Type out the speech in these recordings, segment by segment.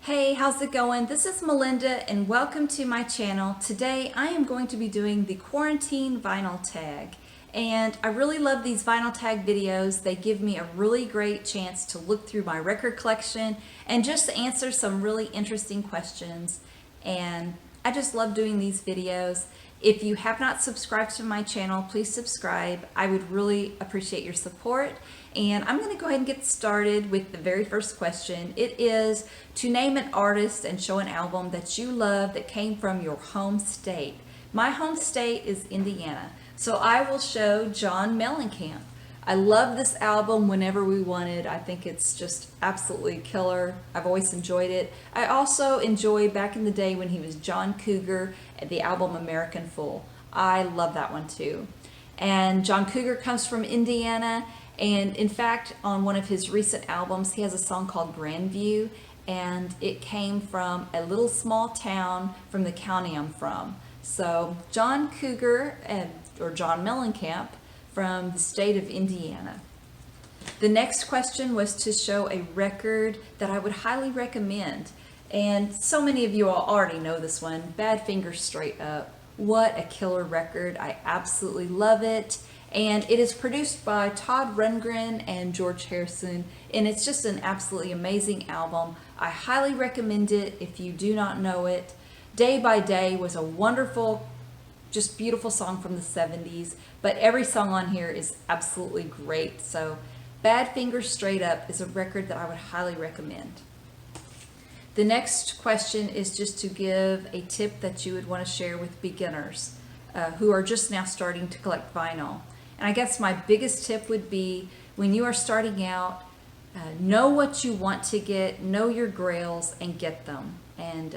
Hey, how's it going? This is Melinda and welcome to my channel. Today I am going to be doing the quarantine vinyl tag. And I really love these vinyl tag videos. They give me a really great chance to look through my record collection and just answer some really interesting questions. And I just love doing these videos. If you have not subscribed to my channel, please subscribe. I would really appreciate your support. And I'm going to go ahead and get started with the very first question. It is to name an artist and show an album that you love that came from your home state. My home state is Indiana, so I will show John Mellencamp. I love this album whenever we want it. I think it's just absolutely killer. I've always enjoyed it. I also enjoyed back in the day when he was John Cougar at the album American Fool. I love that one too. And John Cougar comes from Indiana, and in fact on one of his recent albums he has a song called Grandview, and it came from a little small town from the county I'm from. So John Cougar, or John Mellencamp, from the state of Indiana. The next question was to show a record that I would highly recommend. And so many of you all already know this one, Badfinger Straight Up. What a killer record. I absolutely love it. And it is produced by Todd Rundgren and George Harrison. And it's just an absolutely amazing album. I highly recommend it if you do not know it. Day by Day was a wonderful, just beautiful song from the 70s, but every song on here is absolutely great. So Badfinger Straight Up is a record that I would highly recommend. The next question is just to give a tip that you would want to share with beginners who are just now starting to collect vinyl. And I guess my biggest tip would be, when you are starting out, know what you want to get, know your grails, and get them. And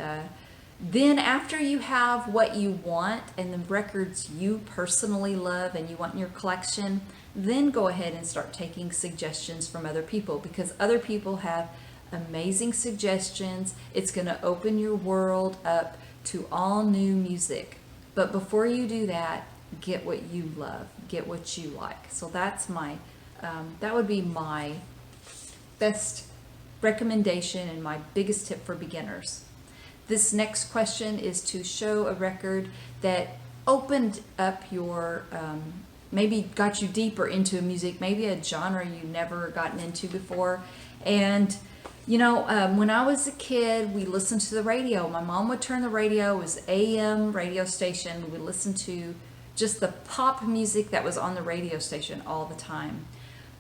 then after you have what you want and the records you personally love and you want in your collection, then go ahead and start taking suggestions from other people, because other people have amazing suggestions. It's going to open your world up to all new music. But before you do that, get what you love, get what you like. So that's that would be my best recommendation and my biggest tip for beginners. This next question is to show a record that opened up your, maybe got you deeper into music, maybe a genre you never gotten into before. And you know, when I was a kid, we listened to the radio. My mom would turn the radio, it was AM radio station. We would listen to just the pop music that was on the radio station all the time.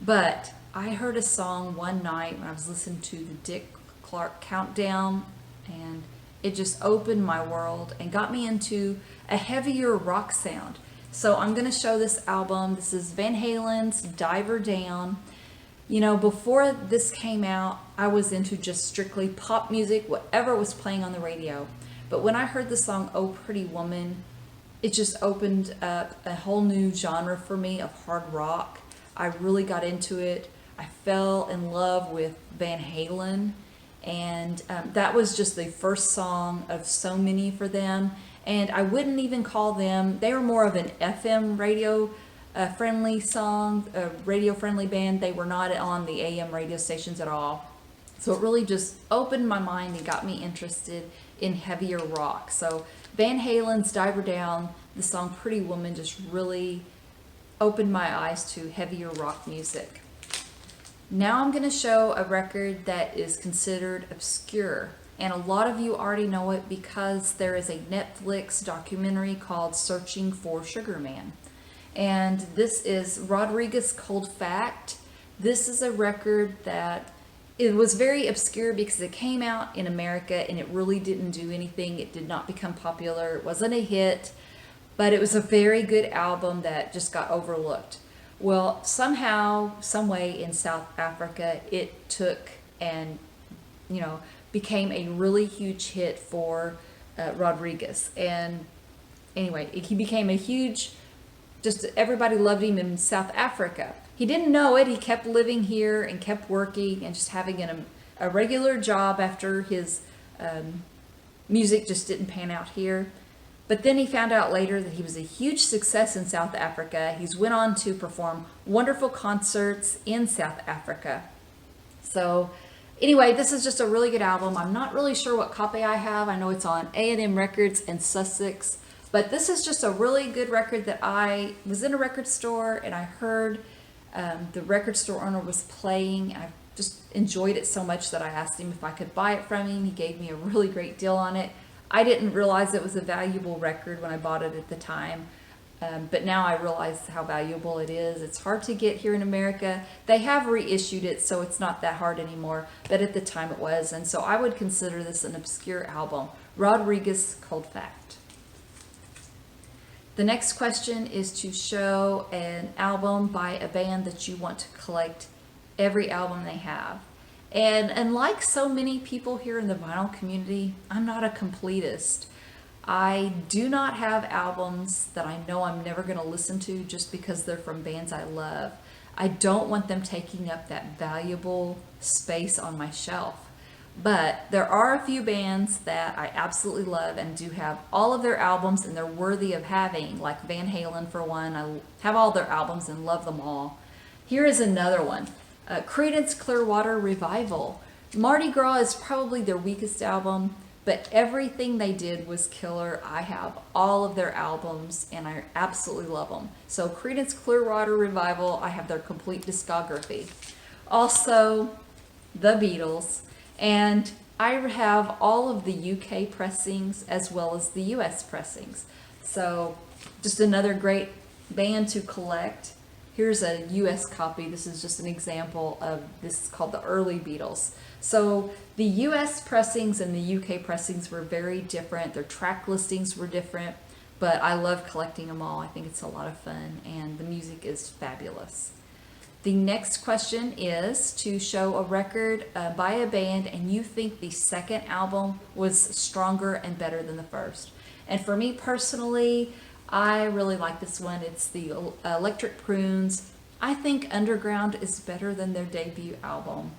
But I heard a song one night when I was listening to the Dick Clark Countdown, and it just opened my world and got me into a heavier rock sound. So I'm going to show this album. This is Van Halen's Diver Down. You know, before this came out, I was into just strictly pop music, whatever was playing on the radio. But when I heard the song Oh Pretty Woman, it just opened up a whole new genre for me of hard rock. I really got into it. I fell in love with Van Halen. And that was just the first song of so many for them. And I wouldn't even call them, they were more of an FM radio friendly song, a radio friendly band. They were not on the AM radio stations at all. So it really just opened my mind and got me interested in heavier rock. So Van Halen's Diver Down, the song Pretty Woman, just really opened my eyes to heavier rock music. Now I'm going to show a record that is considered obscure, and a lot of you already know it because there is a Netflix documentary called Searching for Sugar Man. And this is Rodriguez Cold Fact. This is a record that it was very obscure because it came out in America and it really didn't do anything. It did not become popular. It wasn't a hit, but it was a very good album that just got overlooked. Well, somehow, some way in South Africa, it took and, you know, became a really huge hit for Rodriguez. And anyway, he became a huge, just everybody loved him in South Africa. He didn't know it. He kept living here and kept working and just having a regular job after his music just didn't pan out here. But then he found out later that he was a huge success in South Africa. He's went on to perform wonderful concerts in South Africa. So Anyway, this is just a really good album. I'm not really sure what copy I have. I know it's on A&M Records in Sussex, but this is just a really good record that I was in a record store and I heard the record store owner was playing. I just enjoyed it so much that I asked him if I could buy it from him. He gave me a really great deal on it. I didn't realize it was a valuable record when I bought it at the time. But now I realize how valuable it is. It's hard to get here in America. They have reissued it, so it's not that hard anymore. But at the time it was. And so I would consider this an obscure album. Rodriguez, Cold Fact. The next question is to show an album by a band that you want to collect every album they have. And unlike so many people here in the vinyl community, I'm not a completist. I do not have albums that I know I'm never going to listen to just because they're from bands I love. I don't want them taking up that valuable space on my shelf. But there are a few bands that I absolutely love and do have all of their albums and they're worthy of having, like Van Halen for one. I have all their albums and love them all. Here is another one, Creedance Clearwater Revival. Mardi Gras is probably their weakest album, but everything they did was killer. I have all of their albums and I absolutely love them. So Creedance Clearwater Revival, I have their complete discography. Also, the Beatles, and I have all of the UK pressings as well as the US pressings. So just another great band to collect. Here's a US copy. This is just an example of, this is called the early Beatles. So the US pressings and the UK pressings were very different. Their track listings were different, but I love collecting them all. I think it's a lot of fun and the music is fabulous. The next question is to show a record by a band and you think the second album was stronger and better than the first. And for me personally, I really like this one. It's the Electric Prunes. I think Underground is better than their debut album.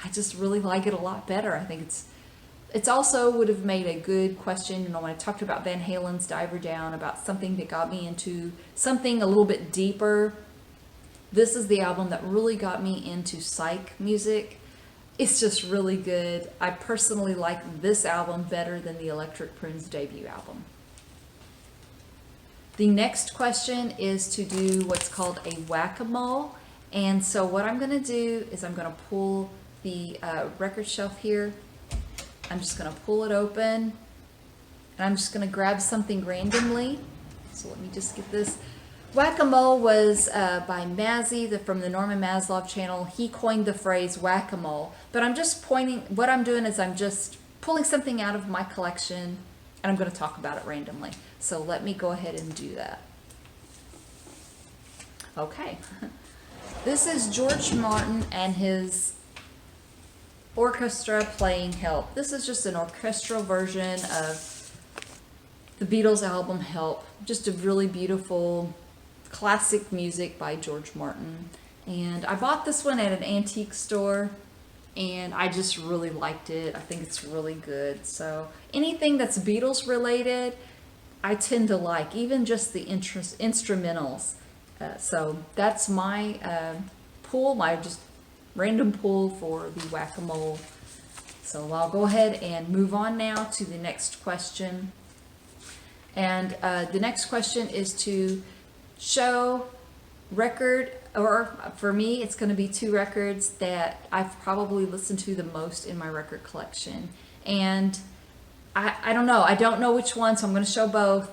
I just really like it a lot better. I think it's also would have made a good question, you know, when I talked about Van Halen's Diver Down, about something that got me into something a little bit deeper. This is the album that really got me into psych music. It's just really good. I personally like this album better than the Electric Prunes debut album. The next question is to do what's called a WhackAMole. And so what I'm going to do is I'm going to pull the record shelf here. I'm just going to pull it open. And I'm just going to grab something randomly. So let me just get this. WhackAMole was by Mazzy from the Norman Maslov channel. He coined the phrase WhackAMole. But I'm just pointing, what I'm doing is I'm just pulling something out of my collection and I'm going to talk about it randomly. So let me go ahead and do that. Okay. This is George Martin and his orchestra playing Help. This is just an orchestral version of the Beatles album Help. Just a really beautiful classic music by George Martin. And I bought this one at an antique store and I just really liked it. I think it's really good. So anything that's Beatles related, I tend to like, even just the instrumentals. So that's my pull, my just random pull for the WhackAMole. So I'll go ahead and move on now to the next question. And the next question is to show record, or for me it's going to be two records that I've probably listened to the most in my record collection. And I don't know which one, so I'm going to show both.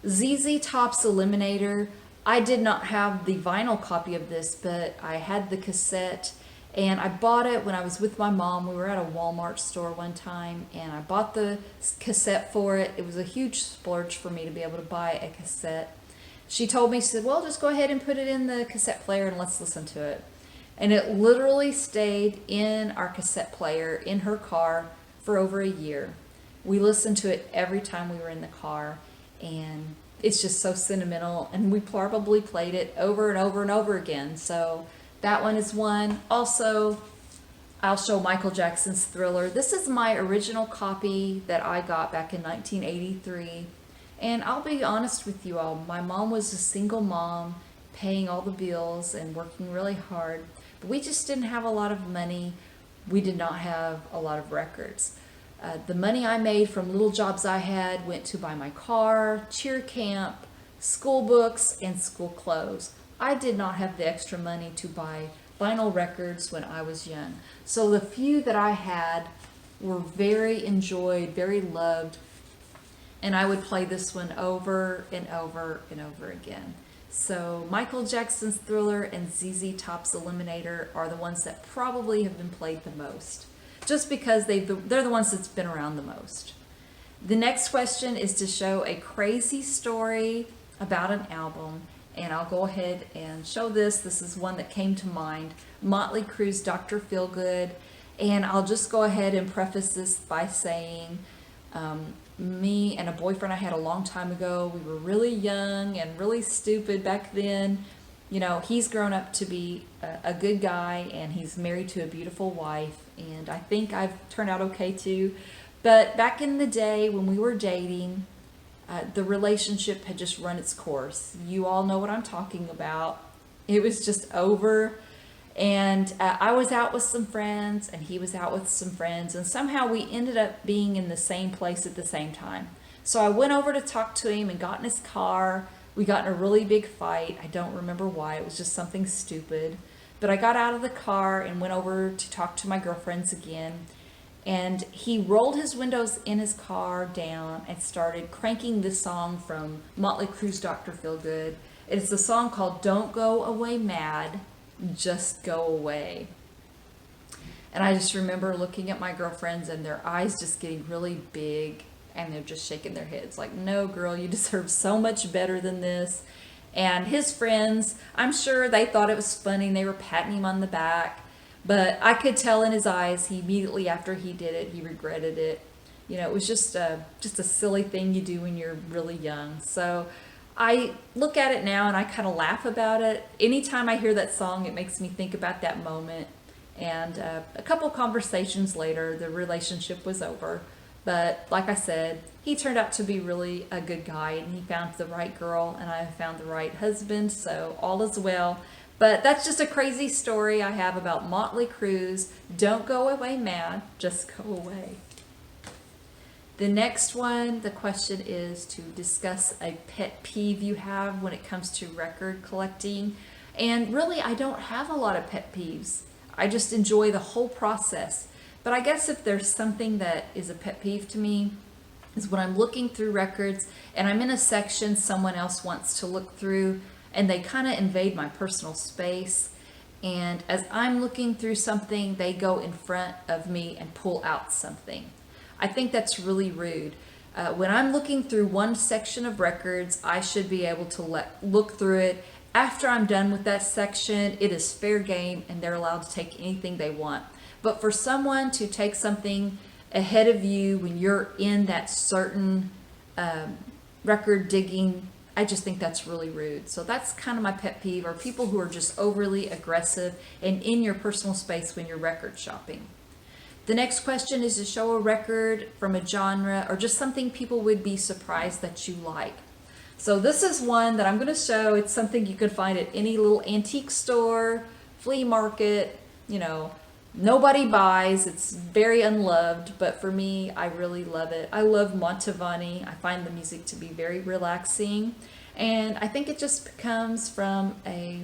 ZZ Top's Eliminator. I did not have the vinyl copy of this, but I had the cassette and I bought it when I was with my mom. We were at a Walmart store one time and I bought the cassette for it. It was a huge splurge for me to be able to buy a cassette. She told me, she said, well, just go ahead and put it in the cassette player and let's listen to it. And it literally stayed in our cassette player in her car for over a year. We listened to it every time we were in the car, and it's just so sentimental, and we probably played it over and over and over again. So that one is one. Also, I'll show Michael Jackson's Thriller. This is my original copy that I got back in 1983. And I'll be honest with you all, my mom was a single mom, paying all the bills and working really hard. But we just didn't have a lot of money. we did not have a lot of records. The money I made from little jobs I had went to buy my car, cheer camp, school books, and school clothes. I did not have the extra money to buy vinyl records when I was young. So the few that I had were very enjoyed, very loved, and I would play this one over and over and over again. So Michael Jackson's Thriller and ZZ Top's Eliminator are the ones that probably have been played the most, just because they're the ones that's been around the most. The next question is to show a crazy story about an album, and I'll go ahead and show this. This is one that came to mind, Motley Crue's Dr. Feelgood, and I'll just go ahead and preface this by saying me and a boyfriend I had a long time ago, we were really young and really stupid back then. You know, he's grown up to be a good guy, and he's married to a beautiful wife, and I think I've turned out okay too. But back in the day when we were dating, the relationship had just run its course. You all know what I'm talking about. It was just over, and I was out with some friends, and he was out with some friends, and somehow we ended up being in the same place at the same time. So I went over to talk to him and got in his car. We got in a really big fight. I don't remember why. It was just something stupid. But I got out of the car and went over to talk to my girlfriends again. And he rolled his windows in his car down and started cranking this song from Motley Crue's Dr. Feelgood. It's a song called Don't Go Away Mad, Just Go Away. And I just remember looking at my girlfriends and their eyes just getting really big, and they're just shaking their heads like, no, girl, you deserve so much better than this. And his friends, I'm sure they thought it was funny, and they were patting him on the back. But I could tell in his eyes, he immediately after he did it, he regretted it. You know, it was just a silly thing you do when you're really young. So I look at it now and I kind of laugh about it. Anytime I hear that song, it makes me think about that moment. And a couple conversations later, the relationship was over. But like I said, he turned out to be really a good guy, and he found the right girl, and I found the right husband, so all is well. But that's just a crazy story I have about Motley Crue's Don't Go Away Mad, Just Go Away. The next one, the question is to discuss a pet peeve you have when it comes to record collecting. And really, I don't have a lot of pet peeves. I just enjoy the whole process. But I guess if there's something that is a pet peeve to me, is when I'm looking through records and I'm in a section someone else wants to look through, and they kind of invade my personal space. And as I'm looking through something, they go in front of me and pull out something. I think that's really rude. When I'm looking through one section of records, I should be able to look through it. After I'm done with that section, it is fair game, and they're allowed to take anything they want. But for someone to take something ahead of you when you're in that certain record digging, I just think that's really rude. So that's kind of my pet peeve, are people who are just overly aggressive and in your personal space when you're record shopping. The next question is to show a record from a genre or just something people would be surprised that you like. So this is one that I'm going to show. It's something you can find at any little antique store, flea market, you know. Nobody buys. It's very unloved, but for me, I really love it. I love Mantovani. I find the music to be very relaxing, and I think it just comes from a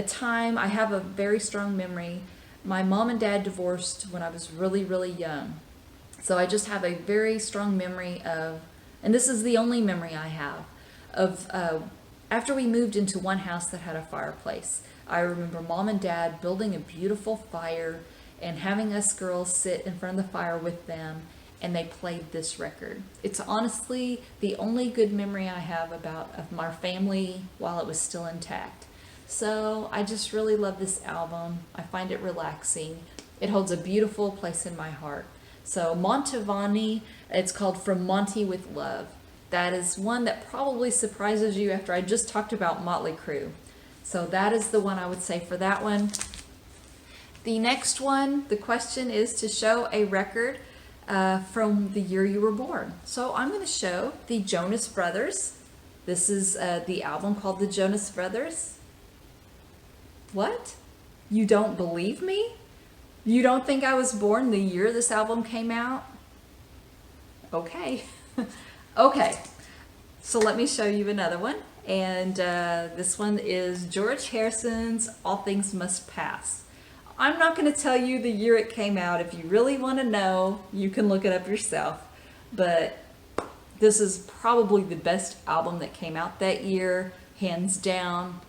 time. I have a very strong memory. My mom and dad divorced when I was really, really young, so I just have a very strong memory of, and this is the only memory I have, of after we moved into one house that had a fireplace. I remember mom and dad building a beautiful fire and having us girls sit in front of the fire with them, and they played this record. It's honestly the only good memory I have of my family while it was still intact. So I just really love this album. I find it relaxing. It holds a beautiful place in my heart. So Mantovani, it's called From Monty with Love. That is one that probably surprises you after I just talked about Motley Crue. So that is the one I would say for that one. The next one, the question is to show a record from the year you were born. So I'm going to show the Jonas Brothers. This is the album called the Jonas Brothers. What? You don't believe me? You don't think I was born the year this album came out? Okay. Okay, so let me show you another one. And this one is George Harrison's All Things Must Pass. I'm not going to tell you the year it came out. If you really want to know, you can look it up yourself. But this is probably the best album that came out that year, hands down.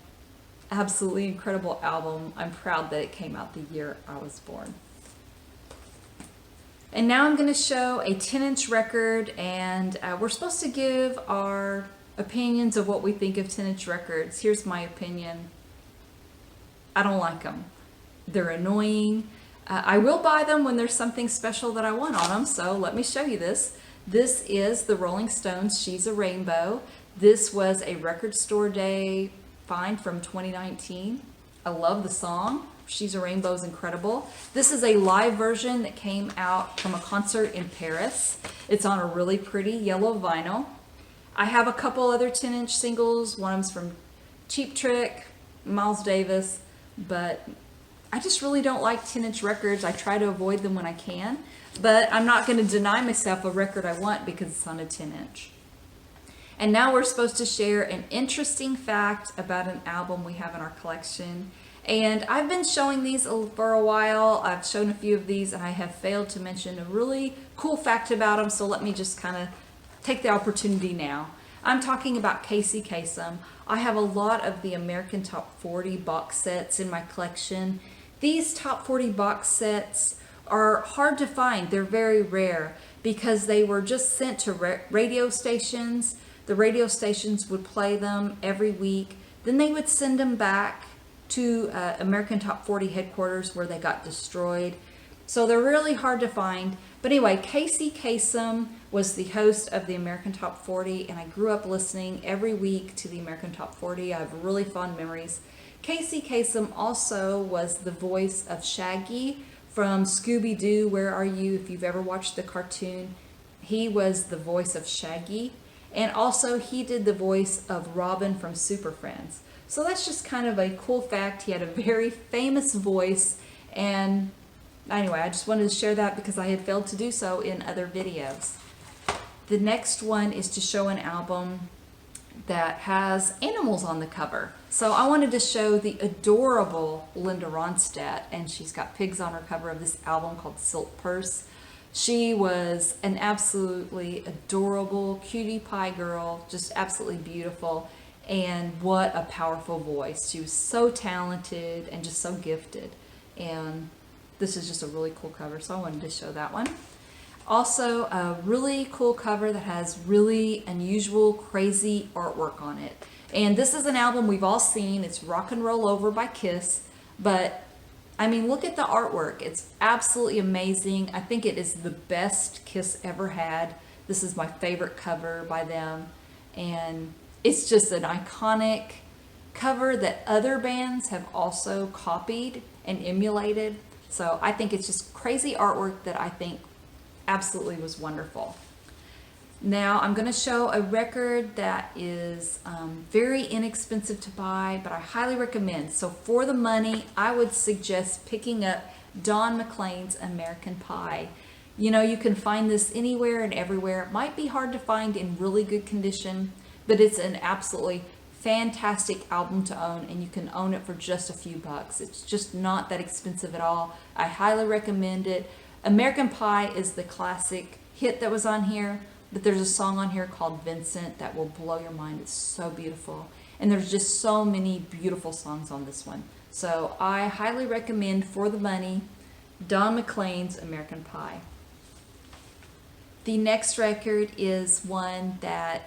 Absolutely incredible album. I'm proud that it came out the year I was born. And now I'm going to show a 10-inch record, and we're supposed to give our opinions of what we think of 10-inch records. Here's my opinion. I don't like them. They're annoying. I will buy them when there's something special that I want on them, so let me show you this. This is the Rolling Stones' She's a Rainbow. This was a Record Store Day find from 2019. I love the song. She's a Rainbow is incredible. This is a live version that came out from a concert in Paris. It's on a really pretty yellow vinyl. I have a couple other 10-inch singles. One of them's from Cheap Trick, Miles Davis, but I just really don't like 10-inch records. I try to avoid them when I can, but I'm not going to deny myself a record I want because it's on a 10-inch. And now we're supposed to share an interesting fact about an album we have in our collection. And I've been showing these for a while. I've shown a few of these and I have failed to mention a really cool fact about them, so let me just kind of take the opportunity now. I'm talking about Kasem. I have a lot of the American Top 40 box sets in my collection. These Top 40 box sets are hard to find. They're very rare because they were just sent to radio stations. The radio stations would play them every week. Then they would send them back to American Top 40 headquarters where they got destroyed. So they're really hard to find. But anyway, Kasem was the host of the American Top 40, and I grew up listening every week to the American Top 40. I have really fond memories. Kasem also was the voice of Shaggy from Scooby-Doo, Where Are You? If you've ever watched the cartoon, he was the voice of Shaggy. And also he did the voice of Robin from Super Friends. So that's just kind of a cool fact. He had a very famous voice, and anyway, I just wanted to share that because I had failed to do so in other videos. The next one is to show an album that has animals on the cover. So I wanted to show the adorable Linda Ronstadt, and she's got pigs on her cover of this album called Silk Purse. She was an absolutely adorable cutie pie girl, just absolutely beautiful, and what a powerful voice. She was so talented and just so gifted, and this is just a really cool cover, so I wanted to show that one. Also, a really cool cover that has really unusual, crazy artwork on it. And this is an album we've all seen. It's Rock and Roll Over by Kiss, but I mean, look at the artwork. It's absolutely amazing. I think it is the best Kiss ever had. This is my favorite cover by them, and it's just an iconic cover that other bands have also copied and emulated. So I think it's just crazy artwork that I think absolutely was wonderful. Now I'm going to show a record that is very inexpensive to buy, but I highly recommend. So for the money, I would suggest picking up Don McLean's American Pie. You know, you can find this anywhere and everywhere. It might be hard to find in really good condition, but it's an absolutely fantastic album to own, and you can own it for just a few bucks. It's just not that expensive at all. I highly recommend it. American Pie is the classic hit that was on here, but there's a song on here called Vincent that will blow your mind. It's so beautiful, and there's just so many beautiful songs on this one. So I highly recommend, for the money, Don McLean's American Pie. The next record is one that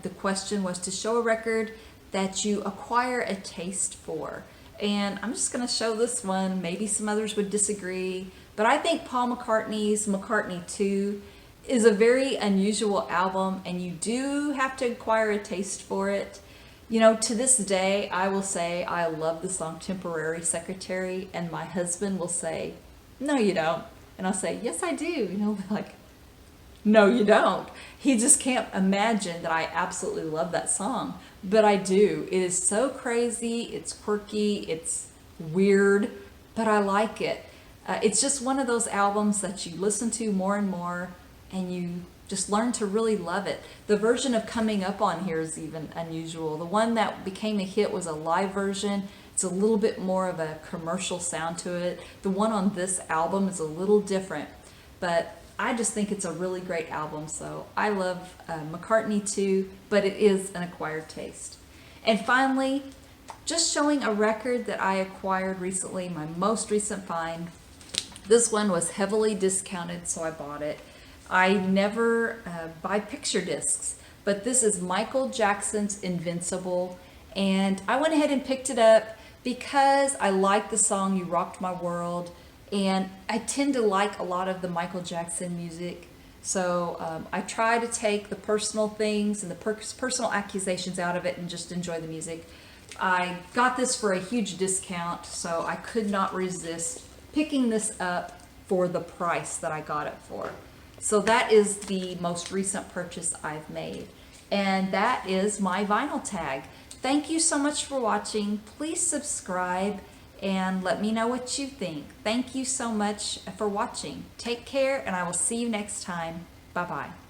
the question was to show a record that you acquire a taste for. And I'm just going to show this one. Maybe some others would disagree, but I think Paul McCartney's McCartney 2 is a very unusual album, and you do have to acquire a taste for it. You know, to this day, I will say I love the song Temporary Secretary, and my husband will say, no, you don't. And I'll say, yes, I do. You know, like, no, you don't. He just can't imagine that I absolutely love that song, but I do. It is so crazy, it's quirky, it's weird, but I like it. It's just one of those albums that you listen to more and more, and you just learn to really love it. The version of Coming Up on here is even unusual. The one that became a hit was a live version. It's a little bit more of a commercial sound to it. The one on this album is a little different, but I just think it's a really great album. So I love McCartney too, but it is an acquired taste. And finally, just showing a record that I acquired recently, my most recent find. This one was heavily discounted, so I bought it. I never buy picture discs, but this is Michael Jackson's Invincible, and I went ahead and picked it up because I like the song You Rocked My World, and I tend to like a lot of the Michael Jackson music. So I try to take the personal things and the personal accusations out of it and just enjoy the music. I got this for a huge discount, so I could not resist picking this up for the price that I got it for. So that is the most recent purchase I've made. And that is my vinyl tag. Thank you so much for watching. Please subscribe and let me know what you think. Thank you so much for watching. Take care, and I will see you next time. Bye-bye.